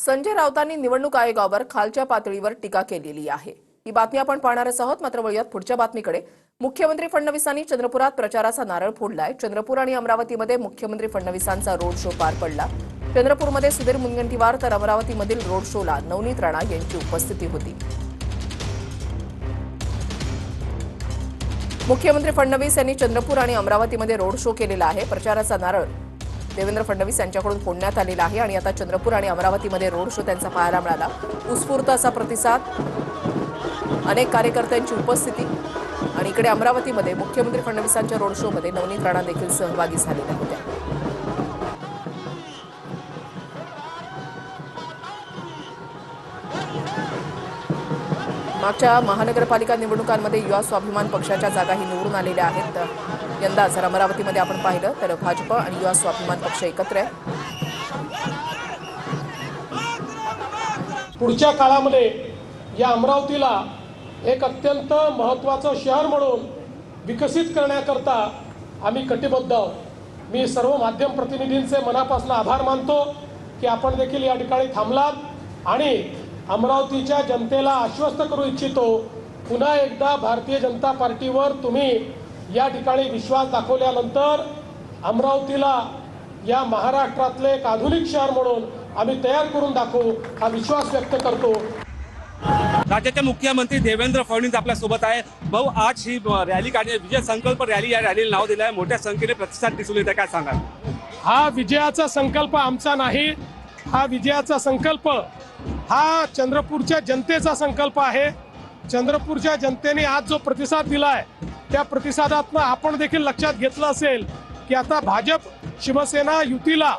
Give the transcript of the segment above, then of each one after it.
संजय राऊतांनी निवडणूक आयोगावर खालच्या पातळीवर टीका केलेली आहे। ही बातमी आपण पाहणारच आहोत। मात्र वळूयात पुढच्या बातमीकडे। मुख्यमंत्री फडणवीसांनी चंद्रपुरात प्रचाराचा नारळ फोडलाय। चंद्रपूर आणि अमरावतीमध्ये मुख्यमंत्री फडणवीसांचा रोड शो पार पडला। चंद्रपूरमध्ये सुधीर मुनगंटीवार तर अमरावतीमधील रोड शोला नवनीत राणा यांची उपस्थिती होती। मुख्यमंत्री फडणवीस यांनी चंद्रपूर आणि अमरावतीमध्ये रोड शो केलेला आहे। प्रचाराचा नारळ देवेंद्र फडणवीस यांच्याकडून फोडण्यात आलेला आहे आणि आता चंद्रपूर आणि अमरावतीमध्ये रोड शो त्यांचा पाहायला मिळाला। उत्स्फूर्त असा प्रतिसाद, अनेक कार्यकर्त्यांची उपस्थिती आणि इकडे अमरावतीमध्ये मुख्यमंत्री फडणवीसांच्या रोड शोमध्ये नवनीत राणा देखील सहभागी झालेल्या होत्या। मागच्या महानगरपालिका निवडणुकांमध्ये युवा स्वाभिमान पक्षाच्या जागाही निवडून आलेल्या आहेत। यंदा जर अमरावतीमध्ये आपण पाहिलं तर भाजप आणि युवा स्वाभिमान पक्ष एकत्र आहे। पुढच्या काळामध्ये या अमरावतीला एक अत्यंत महत्त्वाचं शहर म्हणून विकसित करण्याकरता आम्ही कटिबद्ध आहोत। मी सर्व माध्यम प्रतिनिधींचे मनापासून आभार मानतो की आपण देखील या ठिकाणी थांबलात आणि अमरावतीच्या जनतेला आश्वस्त करू इच्छितो, पुन्हा एकदा भारतीय जनता पार्टीवर तुम्ही या ठिकाणी विश्वास दाखवल्यानंतर अमरावतीला या महाराष्ट्रातले एक आधुनिक शहर म्हणून आम्ही तयार करून दाखवू हा विश्वास व्यक्त करतो। राज्याचे मुख्यमंत्री देवेंद्र फडणवीस आपल्या सोबत आहे। भाऊ, आज ही रॅली काढली, विजय संकल्प रॅली, या रॅलीला नाव दिलं आहे। मोठ्या संख्येने प्रतिसाद दिसून येत आहे, काय सांगाल? हा विजयाचा संकल्प आमचा नाही, हा विजयाचा संकल्प हा चंद्रपूरच्या जनतेचा संकल्प आहे। चंद्रपूरच्या जनतेने आज जो प्रतिसाद दिलाय त्या प्रतिसादातनं आपण देखील लक्षात घेतलं असेल की आता भाजप शिवसेना युतीला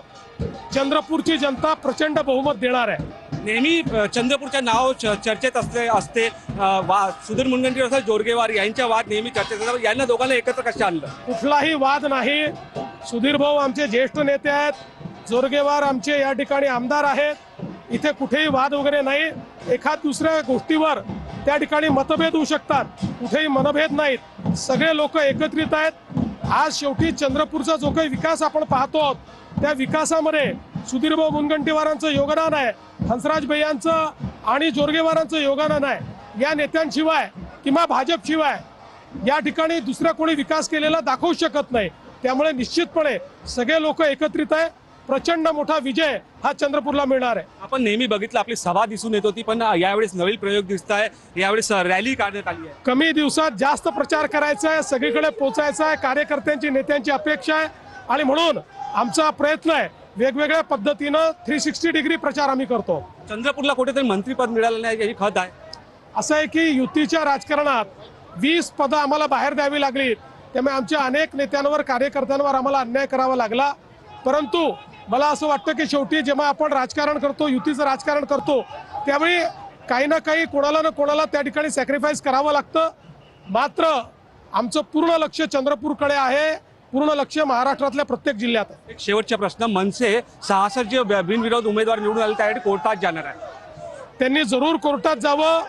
चंद्रपूरची जनता प्रचंड बहुमत देणार आहे। नेहमी चंद्रपूरच्या नाव चर्चेत असते सुधीर मुनगंटीवार, जोरगेवार यांच्या वाद नेहमी चर्चेत असतात। यांना दोघांना एकत्र कसं आणलं? कुठलाही वाद नाही। सुधीर भाऊ आमचे ज्येष्ठ नेते आहेत, जोरगेवार आमचे या ठिकाणी आमदार आहेत। इथे कुठेही वाद वगैरे नाही। एखाद दुसऱ्या गोष्टीवर त्या ठिकाणी मतभेद होऊ शकतात, कुठेही मनभेद नाहीत। सगळे लोक एकत्रित आहेत। आज शेवटी चंद्रपूरचा जो काही विकास आपण पाहतो त्या विकासामध्ये सुधीरभाऊ मुनगंटीवारांचं योगदान आहे, हंसराज भैयांचं आणि जोरगेवारांचं योगदान आहे। या नेत्यांशिवाय किंवा भाजप शिवाय या ठिकाणी दुसरा कोणी विकास केलेला दाखवू शकत नाही। त्यामुळे निश्चितपणे सगळे लोक एकत्रित आहे। प्रचंड मोठा विजय हा चंद्रपूरला मिळणार आहे। आपण नेहमी बघितलं आपली सभा दिसून येत होती, पण यावेळेस नवीन प्रयोग दिसत आहे। यावेळेस रॅली काढण्यात आली आहे। कमी दिवसात जास्त प्रचार करायचा आहे, सगळीकडे पोहोचायचा आहे। कार्यकर्त्यांची नेत्यांची अपेक्षा आहे आणि म्हणून आमचा प्रयत्न आहे वेगवेगळ्या पद्धतीनं 360 डिग्री प्रचार आम्ही करतो। चंद्रपूरला कुठेतरी मंत्रीपद मिळालं नाही याची खत आहे। असं आहे की युतीच्या राजकारणात 20 पदं आम्हाला बाहेर द्यावी लागली, त्यामुळे आमच्या अनेक नेत्यांवर कार्यकर्त्यांवर आम्हाला अन्याय करावा लागला। परंतु मला असं वाटतं की शेवटी जेव्हा आपण राजकारण करतो, युतीचं राजकारण करतो, त्यावेळी काही ना काही कोणाला ना कोणाला त्या ठिकाणी सॅक्रिफाईस करावं लागतं। मात्र आमचं पूर्ण लक्ष चंद्रपूरकडे आहे, पूर्ण लक्ष महाराष्ट्रातल्या प्रत्येक जिल्ह्यात आहे। एक शेवटचा प्रश्न, मनसे 66 जे बिनविरोध उमेदवार निवडून आले त्यासाठी कोर्टात जाणार आहे। त्यांनी जरूर कोर्टात जावं।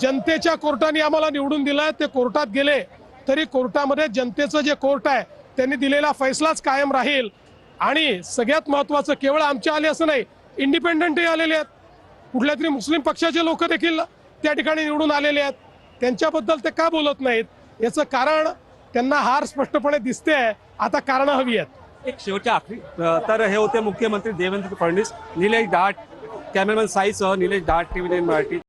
जनतेच्या कोर्टाने आम्हाला निवडून दिलंय, ते कोर्टात गेले तरी कोर्टामध्ये जनतेचं जे कोर्ट आहे त्यांनी दिलेला फैसलाच कायम राहील। आणि सगळ्यात महत्त्वाचं, केवळ आमचे आले असं नाही, इंडिपेंडंटही आलेले आहेत। कुठल्या तरी मुस्लिम पक्षाचे लोक देखील त्या ठिकाणी निवडून आलेले आहेत। त्यांच्याबद्दल ते का बोलत नाहीत याचं कारण त्यांना हार स्पष्टपणे दिसते आहे। आता कारणं हवी आहेत। एक शेवटच्या आखरी तर हे होते मुख्यमंत्री देवेंद्र फडणवीस। निलेश डाट, कॅमेरामॅन साईसह निलेश डाट, TV9 मराठी।